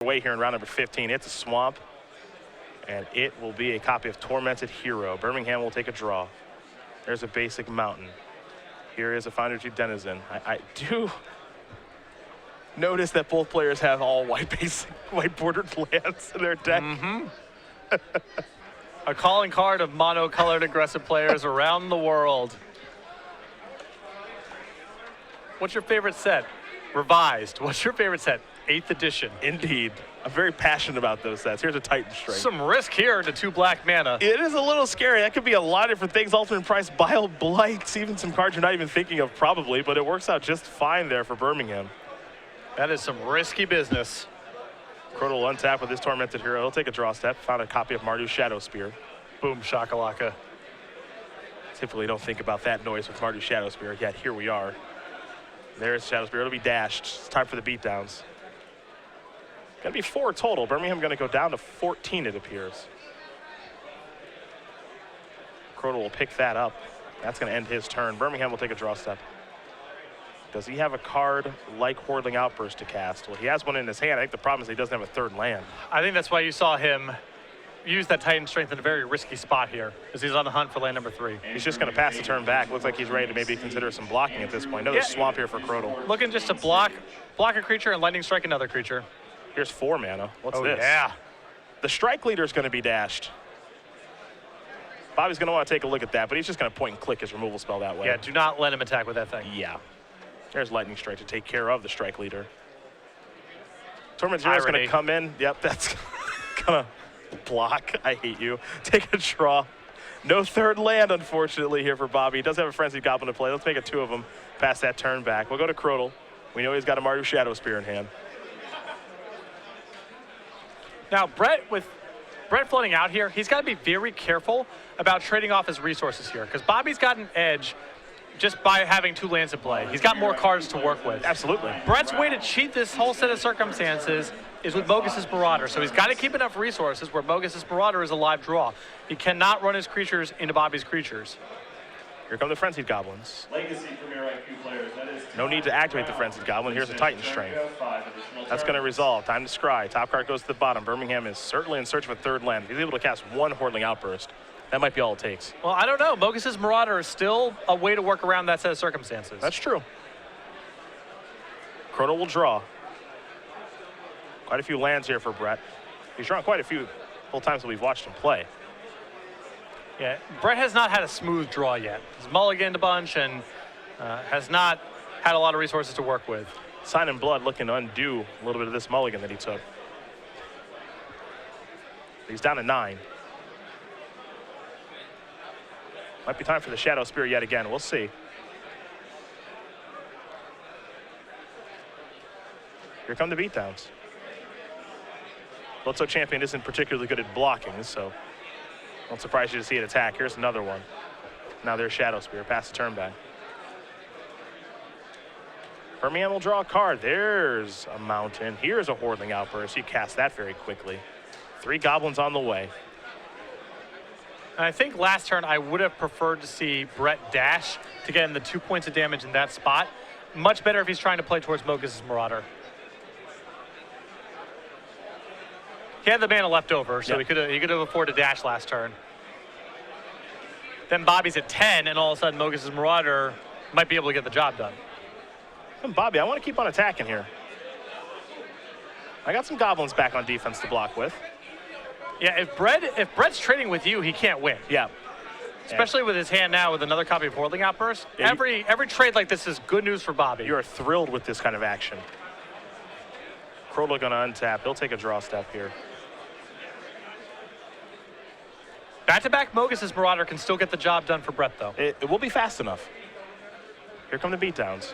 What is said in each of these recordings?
Way here in round number 15. It's a swamp, and it will be a copy of Tormented Hero. Birmingham will take a draw. There's a basic mountain. Here is a Finder 2 Denizen. I do notice that both players have all white bordered lands in their deck. A calling card of mono-colored aggressive players around the world. What's your favorite set? Revised. What's your favorite set? 8th edition. Indeed. I'm very passionate about those sets. Here's a Titan Strike. Some risk here into 2 black mana. It is a little scary. That could be a lot of different things. Ultimate Price, Bile Blight, even some cards you're not even thinking of probably, but it works out just fine there for Birmingham. That is some risky business. Krodel will untap with his Tormented Hero. He'll take a draw step. Found a copy of Mardu's Shadow Spear. Boom, shakalaka. Typically don't think about that noise with Mardu's Shadow Spear, yet here we are. There's Shadow Spear. It'll be dashed. It's time for the beatdowns. Gonna be 4 total. Birmingham gonna go down to 14, it appears. Krodel will pick that up. That's gonna end his turn. Birmingham will take a draw step. Does he have a card like Hordeling Outburst to cast? Well, he has one in his hand. I think the problem is he doesn't have a 3rd land. I think that's why you saw him use that Titan Strength in a very risky spot here, because he's on the hunt for land number 3. He's just gonna pass the turn back. Looks like he's ready to maybe consider some blocking at this point. Another swamp here for Krodel. Looking just to block a creature and lightning strike another creature. Here's 4 mana. What's this? Yeah. The Strike Leader is going to be dashed. Bobby's going to want to take a look at that, but he's just going to point and click his removal spell that way. Yeah, do not let him attack with that thing. Yeah. There's Lightning Strike to take care of the Strike Leader. Torment Zero is going to come in. Yep, that's going to block. I hate you. Take a draw. No 3rd land, unfortunately, here for Bobby. He does have a Frenzied Goblin to play. Let's make it 2 of them. Pass that turn back. We'll go to Krodel. We know he's got a Mardu Shadow Spear in hand. Now, Brett floating out here, he's got to be very careful about trading off his resources here, because Bobby's got an edge just by having 2 lands in play. He's got more cards to work with. Absolutely. Brett's way to cheat this whole set of circumstances is with Mogus's Marauder, so he's got to keep enough resources where Mogus's Marauder is a live draw. He cannot run his creatures into Bobby's creatures. Here come the Frenzied Goblins. No need to activate the Frenzied Goblin. Here's a Titan Strength. That's going to resolve. Time to scry. Top card goes to the bottom. Birmingham is certainly in search of a 3rd land. If he's able to cast 1 Hordeling Outburst, that might be all it takes. Well, I don't know. Mogus's Marauder is still a way to work around that set of circumstances. That's true. Krodel will draw. Quite a few lands here for Brett. He's drawn quite a few whole times that we've watched him play. Yeah, Brett has not had a smooth draw yet. He's mulliganed a bunch and has not had a lot of resources to work with. Sign in Blood looking to undo a little bit of this mulligan that he took. He's down to 9. Might be time for the Shadow Spear yet again. We'll see. Here come the beatdowns. Blitzo Champion isn't particularly good at blocking, so won't surprise you to see it attack. Here's another one. Now there's Shadow Spear. Pass the turn back. Birmingham will draw a card. There's a mountain. Here's a Hordeling Outburst. You cast that very quickly. 3 goblins on the way. And I think last turn I would have preferred to see Brett dash to get in the 2 points of damage in that spot. Much better if he's trying to play towards Mogus's Marauder. He had the mana left over, so he could have afforded to dash last turn. Then Bobby's at 10, and all of a sudden Mogus's Marauder might be able to get the job done. And Bobby, I want to keep on attacking here. I got some goblins back on defense to block with. Yeah, if Brett's trading with you, he can't win. Yeah. Especially with his hand now with another copy of Hordeling Outburst. Yeah, every trade like this is good news for Bobby. You are thrilled with this kind of action. Krodel going to untap. He'll take a draw step here. Back-to-back Mogus's Marauder can still get the job done for Brett, though. It will be fast enough. Here come the beatdowns.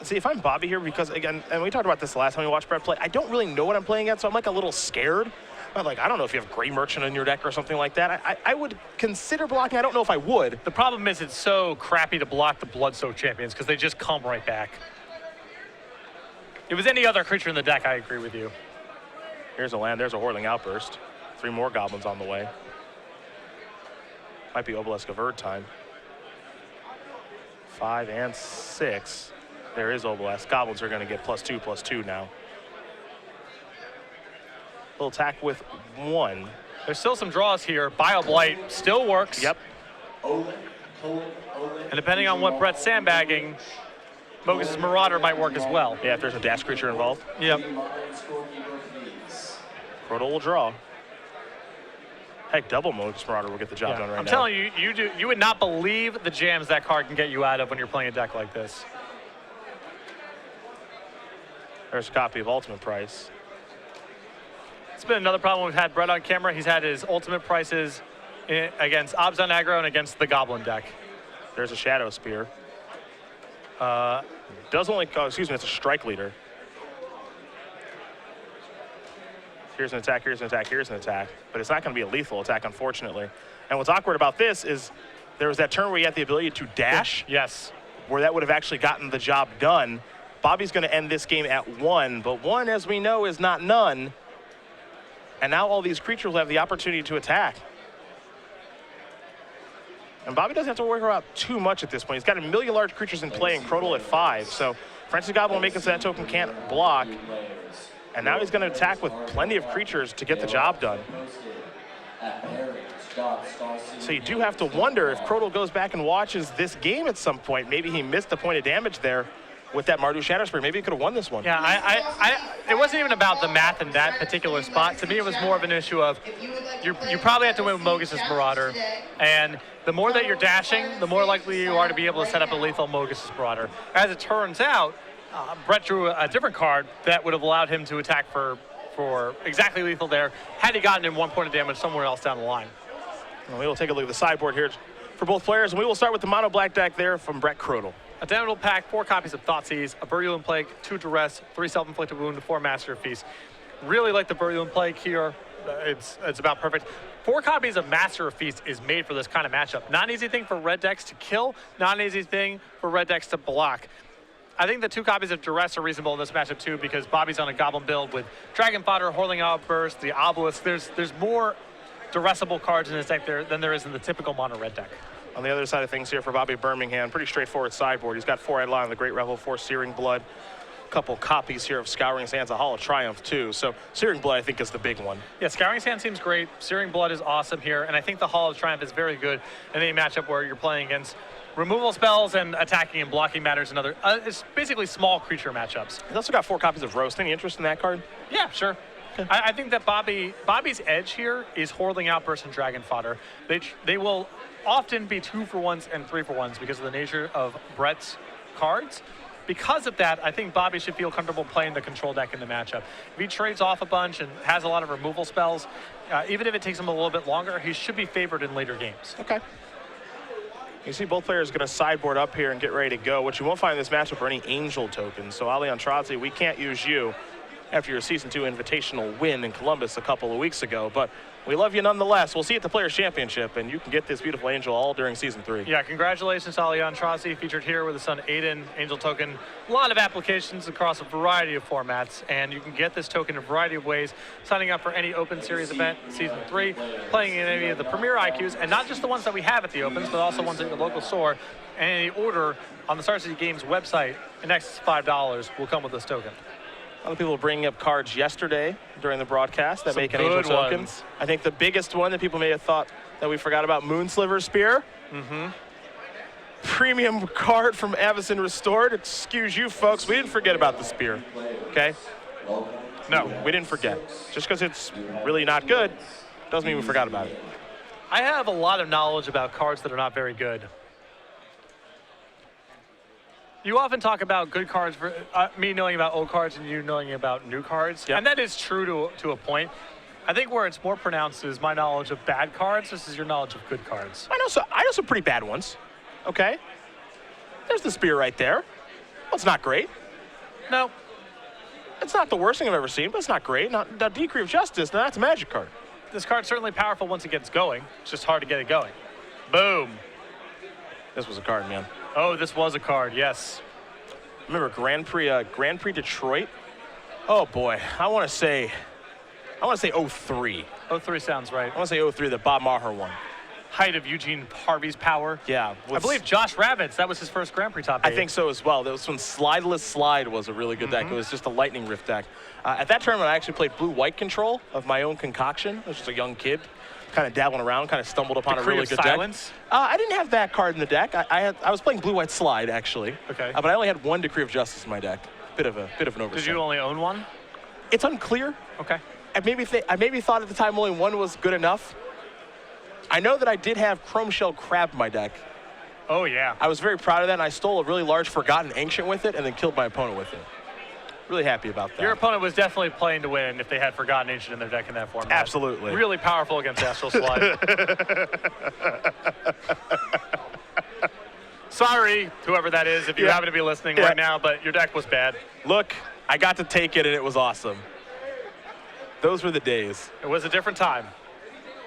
See, if I'm Bobby here, because again, and we talked about this the last time we watched Brett play, I don't really know what I'm playing at, so I'm like a little scared. I'm like, I don't know if you have Grey Merchant in your deck or something like that. I would consider blocking. I don't know if I would. The problem is it's so crappy to block the Bloodsoaked Champions because they just come right back. If it was any other creature in the deck, I agree with you. Here's a land. There's a Hordeling Outburst. 3 more goblins on the way. Might be Obelisk of Erd time. 5 and 6. There is Obelisk. Goblins are going to get +2/+2 now. We'll attack with 1. There's still some draws here. Bioblight still works. Yep. And depending on what Brett's sandbagging, Mogis' Marauder might work as well. Yeah, if there's a dash creature involved. Yep. Krodel will draw. Heck, double Mogis Marauder will get the job done right now. I'm telling you, you would not believe the jams that card can get you out of when you're playing a deck like this. There's a copy of Ultimate Price. It's been another problem we've had Brett on camera. He's had his ultimate prices against Obs on aggro and against the Goblin deck. There's a Shadow Spear. Does only, excuse me, it's a Strike Leader. Here's an attack, here's an attack, here's an attack. But it's not going to be a lethal attack, unfortunately. And what's awkward about this is there was that turn where you had the ability to dash. Yes. Where that would have actually gotten the job done. Bobby's going to end this game at 1, but 1, as we know, is not none. And now all these creatures will have the opportunity to attack. And Bobby doesn't have to worry about too much at this point. He's got a million large creatures in play and Krodel at 5. So Francis Goblin will make it so that token can't block. And now he's going to attack with plenty of creatures to get the job done. So you do have to wonder if Krodel goes back and watches this game at some point. Maybe he missed a point of damage there with that Mardu Shadow Spear. Maybe he could have won this one. Yeah, it wasn't even about the math in that particular spot. To me, it was more of an issue of you probably have to win with Mogis' Marauder. And the more that you're dashing, the more likely you are to be able to set up a lethal Mogis' Marauder. As it turns out, Brett drew a different card that would have allowed him to attack for exactly lethal there had he gotten him 1 point of damage somewhere else down the line. Well, we will take a look at the sideboard here for both players, and we will start with the mono black deck there from Brett Krodel. A Damnable Pack, 4 copies of Thoughtseize, a Virulent Plague, 2 Duress, 3 Self-Inflicted Wound, 4 Master of Feast. Really like the Virulent Plague here. It's about perfect. 4 copies of Master of Feast is made for this kind of matchup. Not an easy thing for red decks to kill, not an easy thing for red decks to block. I think the 2 copies of Duress are reasonable in this matchup too, because Bobby's on a Goblin build with Dragon Fodder, Whirling Outburst, the Obelisk. There's more Duressable cards in this deck than there is in the typical mono red deck. On the other side of things here for Bobby Birmingham, pretty straightforward sideboard. He's got 4 Eidolon, the Great Revel, 4 Searing Blood, a couple copies here of Scouring Sands, a Hall of Triumph too. So Searing Blood I think is the big one. Yeah, Scouring Sand seems great. Searing Blood is awesome here, and I think the Hall of Triumph is very good in any matchup where you're playing against removal spells and attacking and blocking matters and other. It's basically small creature matchups. He's also got 4 copies of Roast. Any interest in that card? Yeah, sure. Okay. I think that Bobby's edge here is Whirling Outburst and Dragon Fodder. They will often be 2-for-1s and 3-for-1s because of the nature of Brett's cards. Because of that, I think Bobby should feel comfortable playing the control deck in the matchup. If he trades off a bunch and has a lot of removal spells, even if it takes him a little bit longer, he should be favored in later games. Okay. You see both players going to sideboard up here and get ready to go. What you won't find in this matchup are any Angel tokens. So Ali Antrazi, we can't use you after your Season 2 Invitational win in Columbus a couple of weeks ago. But we love you nonetheless. We'll see you at the Players' Championship, and you can get this beautiful Angel all during Season 3. Yeah, congratulations to Ali Antrazi, featured here with his son Aiden, Angel token. A lot of applications across a variety of formats, and you can get this token in a variety of ways, signing up for any Open Series event, Season 3, playing in any of the premier IQs, and not just the ones that we have at the Opens, but also ones at your local store. And any order on the Star City Games website in excess of $5 will come with this token. A lot of people were bringing up cards yesterday during the broadcast that make an Angel token. I think the biggest one that people may have thought that we forgot about, Moonsliver Spear. Mm-hmm. Premium card from Avacyn Restored. Excuse you, folks. We didn't forget about the Spear, okay? No, we didn't forget. Just because it's really not good doesn't mean we forgot about it. I have a lot of knowledge about cards that are not very good. You often talk about good cards, for me knowing about old cards and you knowing about new cards. Yep. And that is true to a point. I think where it's more pronounced is my knowledge of bad cards versus your knowledge of good cards. I know some pretty bad ones, okay? There's the Spear right there. Well, it's not great. No. It's not the worst thing I've ever seen, but it's not great. Now, Decree of Justice, now that's a Magic card. This card's certainly powerful once it gets going. It's just hard to get it going. Boom. This was a card, man. Oh, this was a card, yes. Remember Grand Prix Detroit? Oh boy, I want to say 03. 03 sounds right. I want to say 03 that Bob Maher won. height of Eugene Harvey's power. Yeah. I believe Josh Ravitz, that was his first Grand Prix top 8. I think so as well. That was when Slideless Slide was a really good deck. It was just a Lightning Rift deck. At that tournament, I actually played blue-white control of my own concoction. I was just a young kid, kind of dabbling around, kind of stumbled upon a really good deck. I didn't have that card in the deck. I was playing blue-white Slide, actually. Okay. But I only had 1 Decree of Justice in my deck. Bit of an oversight. Did you only own 1? It's unclear. Okay. I maybe thought at the time only 1 was good enough. I know that I did have Chrome Shell Crab in my deck. Oh, yeah. I was very proud of that, and I stole a really large Forgotten Ancient with it and then killed my opponent with it. Really happy about that. Your opponent was definitely playing to win if they had Forgotten Ancient in their deck in that format. Absolutely. Really powerful against Astral Slide. Sorry, whoever that is, if you happen to be listening right now, but your deck was bad. Look, I got to take it, and it was awesome. Those were the days. It was a different time.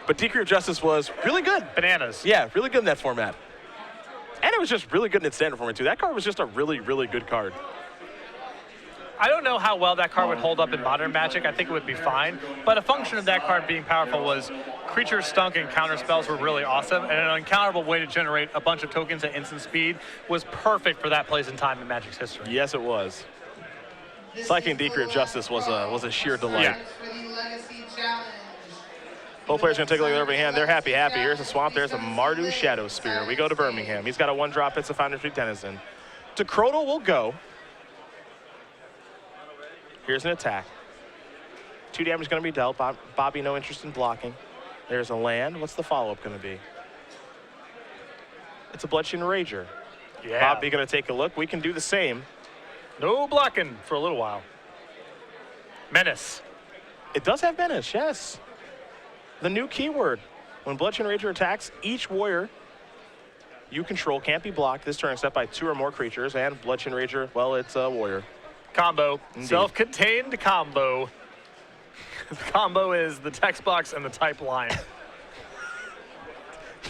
But Decree of Justice was really good. Bananas. Yeah, really good in that format. And it was just really good in its standard format, too. That card was just a really, really good card. I don't know how well that card would hold up in Modern Magic. I think it would be fine. But a function of that card being powerful was creatures stunk and counter spells were really awesome. And an uncounterable way to generate a bunch of tokens at instant speed was perfect for that place and time in Magic's history. Yes, it was. Cycling Decree of Justice was a sheer delight. Yeah. Both players are going to take a look at their hand. They're happy. Here's a Swamp. There's a Mardu Shadow Spear. We go to Birmingham. He's got a 1-drop. It's a Foundry Street Denizen. To Krodel will go. Here's an attack. 2 damage going to be dealt. Bobby, no interest in blocking. There's a land. What's the follow-up going to be? It's a Bloodsheen Rager. Yeah. Bobby going to take a look. We can do the same. No blocking for a little while. Menace. It does have Menace, yes. The new keyword. When Bloodsheen Rager attacks, each warrior you control can't be blocked this turn except by 2 or more creatures. And Bloodsheen Rager, well, it's a warrior. Combo. Indeed. Self-contained combo. The combo is the text box and the type line.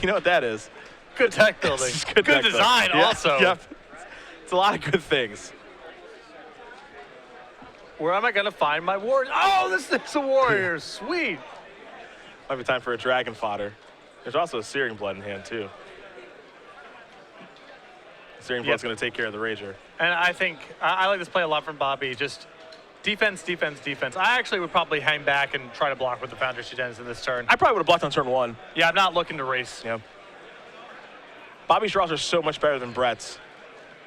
You know what that is? Good deck building. Good deck design also. Yep. It's a lot of good things. Where am I going to find my warriors? Oh, this is a warrior. Sweet. Might be time for a Dragon Fodder. There's also a Searing Blood in hand, too. Searing Blood's going to take care of the Rager. And I think I like this play a lot from Bobby. Just defense, defense, defense. I actually would probably hang back and try to block with the Foundry Street Denizen this turn. I probably would have blocked on turn 1. Yeah, I'm not looking to race. Yeah. Bobby's draws are so much better than Brett's.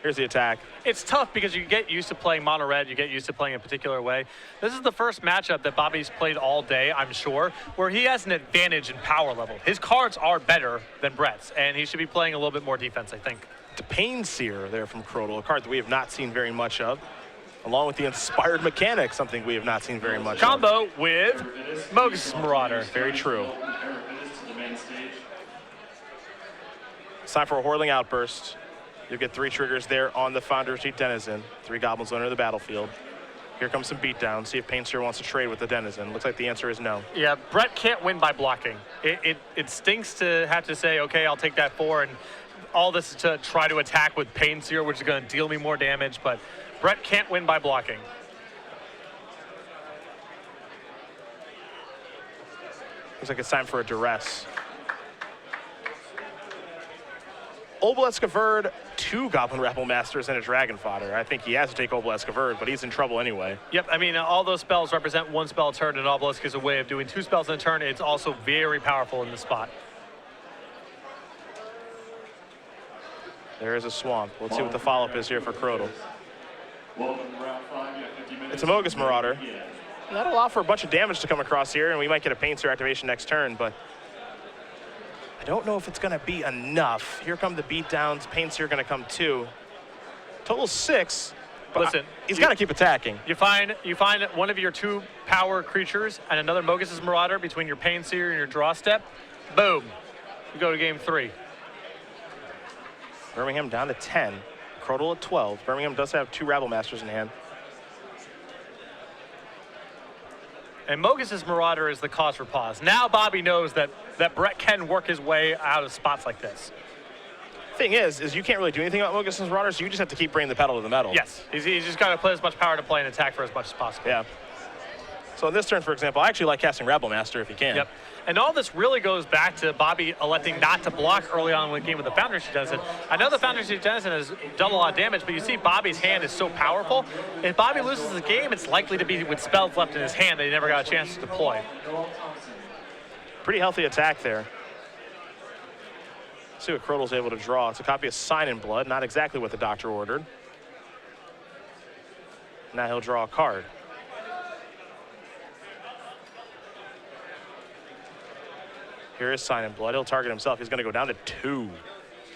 Here's the attack. It's tough because you get used to playing mono red, you get used to playing a particular way. This is the first matchup that Bobby's played all day, I'm sure, where he has an advantage in power level. His cards are better than Brett's, and he should be playing a little bit more defense, I think. The Pain Seer there from Krodel, a card that we have not seen very much of, along with the Inspired Mechanic, something we have not seen very much Combo with Mogus Marauder. Very true. It's time for a Whirling Outburst. You'll get 3 triggers there on the Foundry Street Denizen. 3 goblins enter the battlefield. Here comes some beatdown. See if Pain Seer wants to trade with the Denizen. Looks like the answer is no. Yeah, Brett can't win by blocking. It stinks to have to say, okay, I'll take that 4, and all this is to try to attack with Pain Seer, which is going to deal me more damage, but Brett can't win by blocking. Looks like it's time for a Duress. Obelisk Verd, 2 Goblin Rabble Masters, and a Dragon Fodder. I think he has to take Obelisk Verd, but he's in trouble anyway. Yep, I mean, all those spells represent 1 spell a turn, and Obelisk is a way of doing 2 spells in a turn. It's also very powerful in the spot. There is a Swamp. Let's see what the follow-up is here for Krodel. It's a Mogus Marauder. That'll allow for a bunch of damage to come across here, and we might get a Pain Seer activation next turn, but I don't know if it's going to be enough. Here come the beatdowns. Pain Seer going to come 2. Total 6. But listen, he's got to keep attacking. You find one of your 2 power creatures and another Mogus' Marauder between your Pain Seer and your draw step. Boom. You go to game 3. Birmingham down to 10. Krodel at 12. Birmingham does have 2 Rabble Masters in hand. And Mogus' Marauder is the cause for pause. Now Bobby knows that Brett can work his way out of spots like this. Thing is you can't really do anything about Mogus' Marauder, so you just have to keep bringing the pedal to the metal. Yes, he's just got to put as much power to play and attack for as much as possible. Yeah. So in this turn, for example, I actually like casting Rebel Master if you can. Yep. And all this really goes back to Bobby electing not to block early on in the game with the Foundry Denizen. I know the Foundry Denizen has done a lot of damage, but you see Bobby's hand is so powerful. If Bobby loses the game, it's likely to be with spells left in his hand that he never got a chance to deploy. Pretty healthy attack there. See what Krodel's able to draw. It's a copy of Sign in Blood, not exactly what the doctor ordered. Now he'll draw a card. Here is Sign in Blood. He'll target himself. He's going to go down to 2.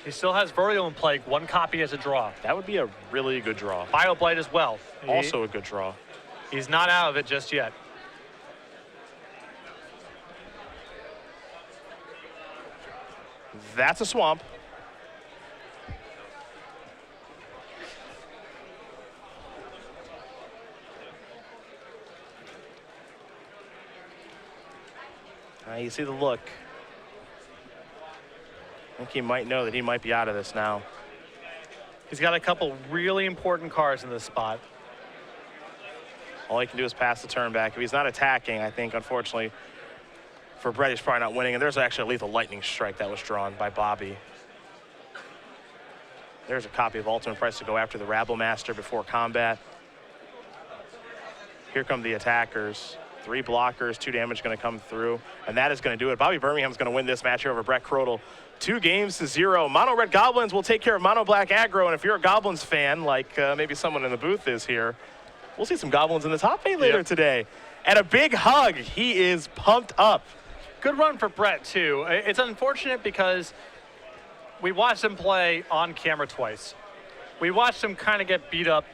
He still has Virulent Plague, 1 copy as a draw. That would be a really good draw. Bioblight as well. Also a good draw. He's not out of it just yet. That's a swamp. You see the look. I think he might know that he might be out of this now. He's got a couple really important cards in this spot. All he can do is pass the turn back. If he's not attacking, I think, unfortunately, for Brett, he's probably not winning. And there's actually a lethal lightning strike that was drawn by Bobby. There's a copy of Ultimate Price to go after the Rabble Master before combat. Here come the attackers. 3 blockers, 2 damage going to come through, and that is going to do it. Bobby Birmingham's going to win this match here over Brett Krodel. 2 games to 0. Mono Red Goblins will take care of Mono Black Aggro, and if you're a Goblins fan, like maybe someone in the booth is here, we'll see some Goblins in the top 8 later today. And a big hug. He is pumped up. Good run for Brett, too. It's unfortunate because we watched him play on camera twice. We watched him kind of get beat up